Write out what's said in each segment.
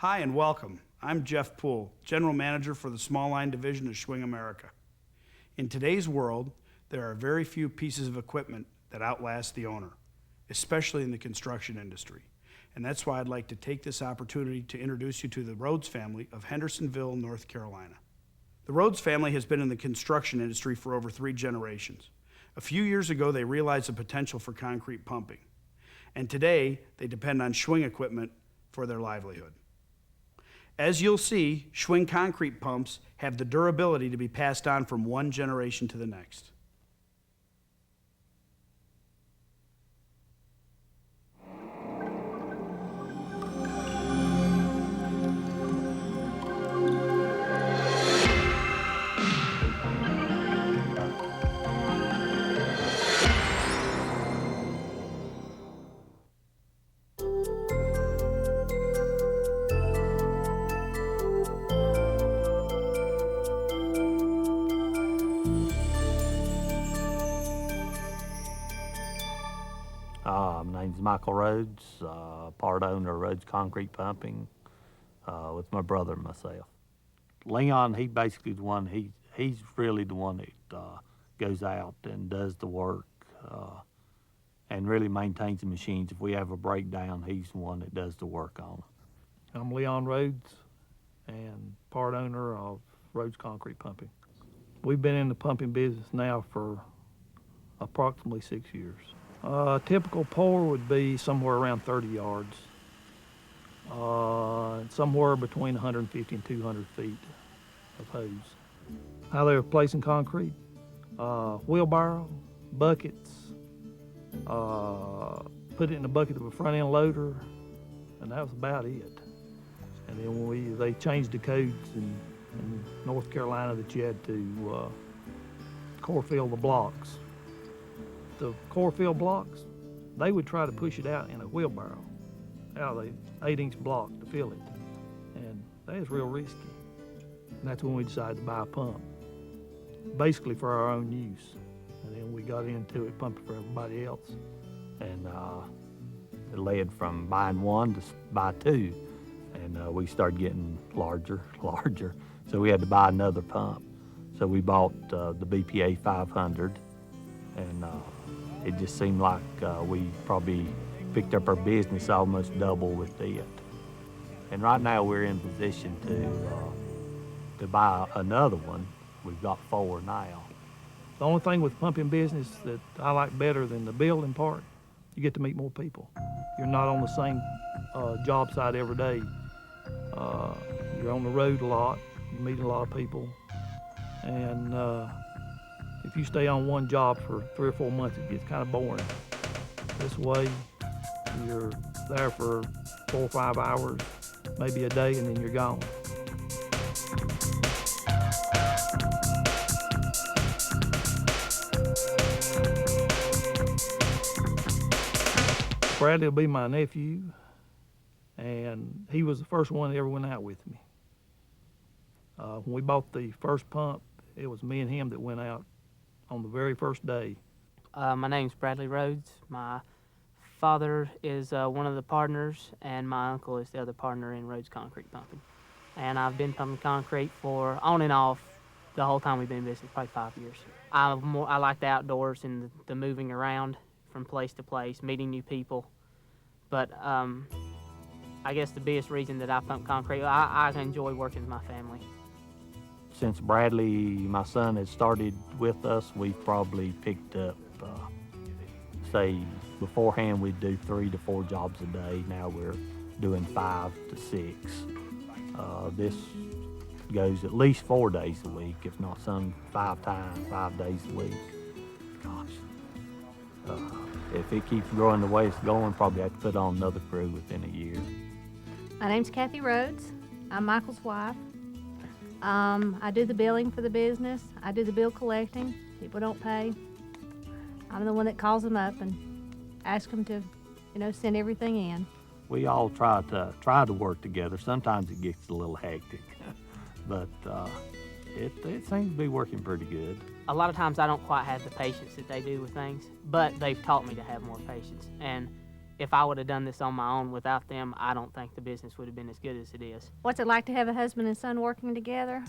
Hi and welcome. I'm Jeff Poole, General Manager for the Small Line Division of Schwing America. In today's world, there are very few pieces of equipment that outlast the owner, especially in the construction industry. And that's why I'd like to take this opportunity to introduce you to the Rhodes family of Hendersonville, North Carolina. The Rhodes family has been in the construction industry for over 3 generations. A few years ago, they realized the potential for concrete pumping. And today, they depend on Schwing equipment for their livelihood. As you'll see, Schwing concrete pumps have the durability to be passed on from one generation to the next. My name's Michael Rhodes, part owner of Rhodes Concrete Pumping, with my brother and myself. Leon, he basically the one, he's really the one that goes out and does the work and really maintains the machines. If we have a breakdown, he's the one that does the work on them. I'm Leon Rhodes and part owner of Rhodes Concrete Pumping. We've been in the pumping business now for approximately 6 years. A typical pour would be somewhere around 30 yards, somewhere between 150 and 200 feet of hose. How they're placing concrete, wheelbarrow, buckets, put it in the bucket of a front end loader, and that was about it. And then they changed the codes in North Carolina that you had to core fill the blocks. The core fill blocks, they would try to push it out in a wheelbarrow, out of the 8-inch block to fill it. And that is real risky. And that's when we decided to buy a pump, basically for our own use. And then we got into it pumping for everybody else. And it led from buying one to buy 2. And we started getting larger. So we had to buy another pump. So we bought the BPA 500. And it just seemed like we probably picked up our business almost double with it. And right now we're in position to buy another one. We've got 4 now. The only thing with pumping business that I like better than the building part, you get to meet more people. You're not on the same job site every day. You're on the road a lot, you meet a lot of people. And if you stay on one job for 3 or 4 months, it gets kind of boring. This way, you're there for 4 or 5 hours, maybe a day, and then you're gone. Bradley will be my nephew, and he was the first one that ever went out with me. When we bought the first pump, it was me and him that went out on the very first day. My name's Bradley Rhodes. My father is one of the partners, and my uncle is the other partner in Rhodes Concrete Pumping. And I've been pumping concrete for on and off the whole time we've been in business, probably 5 years. I like the outdoors and the moving around from place to place, meeting new people. But I guess the biggest reason that I pump concrete, I enjoy working with my family. Since Bradley, my son, has started with us, we've probably picked up, say, beforehand we'd do 3 to 4 jobs a day. Now we're doing 5 to 6. This goes at least 4 days a week, if not some 5 days a week. Gosh, if it keeps growing the way it's going, probably have to put on another crew within a year. My name's Kathy Rhodes. I'm Michael's wife. I do the billing for the business. I do the bill collecting. People don't pay. I'm the one that calls them up and asks them to, send everything in. We all try to work together. Sometimes it gets a little hectic, but it seems to be working pretty good. A lot of times I don't quite have the patience that they do with things, but they've taught me to have more patience. And if I would have done this on my own without them, I don't think the business would have been as good as it is. What's it like to have a husband and son working together?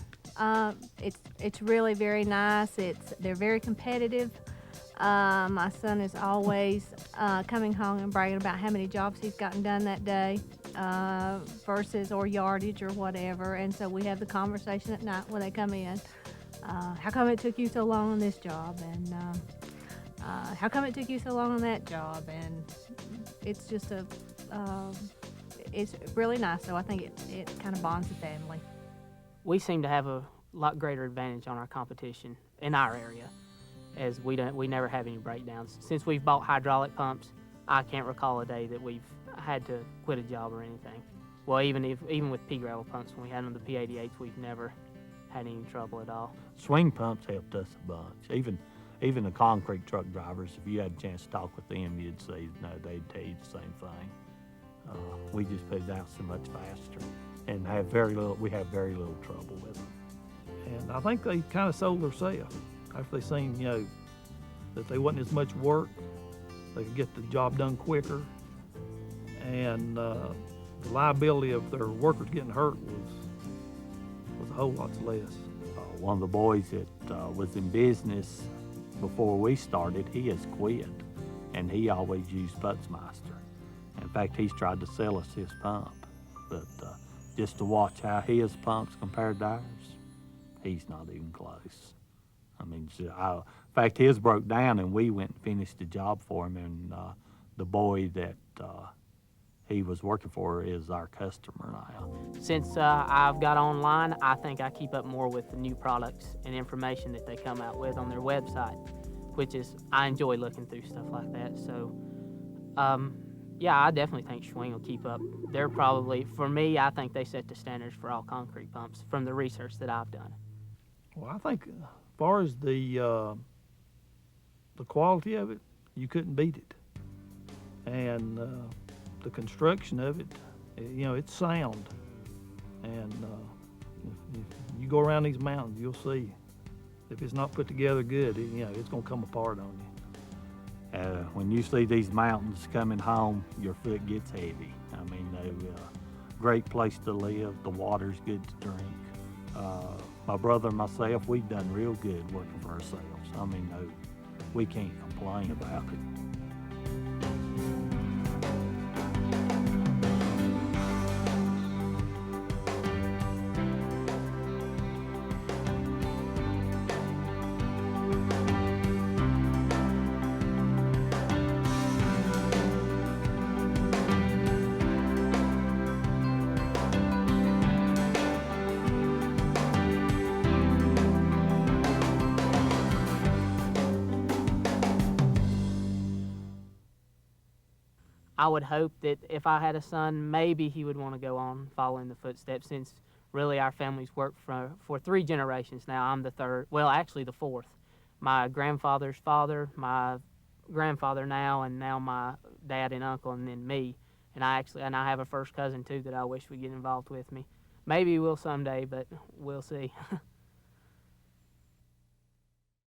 It's really very nice. They're very competitive. My son is always coming home and bragging about how many jobs he's gotten done that day, versus or yardage or whatever. And so we have the conversation at night when they come in. How come it took you so long on this job? And how come it took you so long on that job? And it's just it's really nice. So I think it kind of bonds the family. We seem to have a lot greater advantage on our competition in our area, as we never have any breakdowns. Since we've bought hydraulic pumps, I can't recall a day that we've had to quit a job or anything. Well, even with pea gravel pumps, when we had them the P88s, we've never had any trouble at all. Swing pumps helped us a bunch. Even the concrete truck drivers, if you had a chance to talk with them, you'd say, no, they'd tell you the same thing. We just put it out so much faster and we have very little trouble with them. And I think they kind of sold themselves after they seen, that they wasn't as much work. They could get the job done quicker. And the liability of their workers getting hurt was a whole lot less. One of the boys that was in business before we started, he has quit, and he always used Putzmeister. In fact, he's tried to sell us his pump, but just to watch how his pump's compared to ours, he's not even close. I mean, in fact, his broke down, and we went and finished the job for him, and the boy that he was working for is our customer now. Since I've got online, I think I keep up more with the new products and information that they come out with on their website, which is, I enjoy looking through stuff like that. So, yeah, I definitely think Schwing will keep up. They're probably, for me, I think they set the standards for all concrete pumps from the research that I've done. Well, I think as far as the quality of it, you couldn't beat it. And the construction of it, it's sound. And if you go around these mountains, you'll see if it's not put together good, it's gonna come apart on you. When you see these mountains coming home, your foot gets heavy. I mean, they're a great place to live. The water's good to drink. My brother and myself, we've done real good working for ourselves. I mean, no, we can't complain about it. I would hope that if I had a son, maybe he would want to go on following the footsteps, since really our family's worked for 3 generations now. I'm the third, well, actually the 4th. My grandfather's father, my grandfather now, and now my dad and uncle, and then me. And I have a first cousin too that I wish would get involved with me. Maybe we'll someday, but we'll see.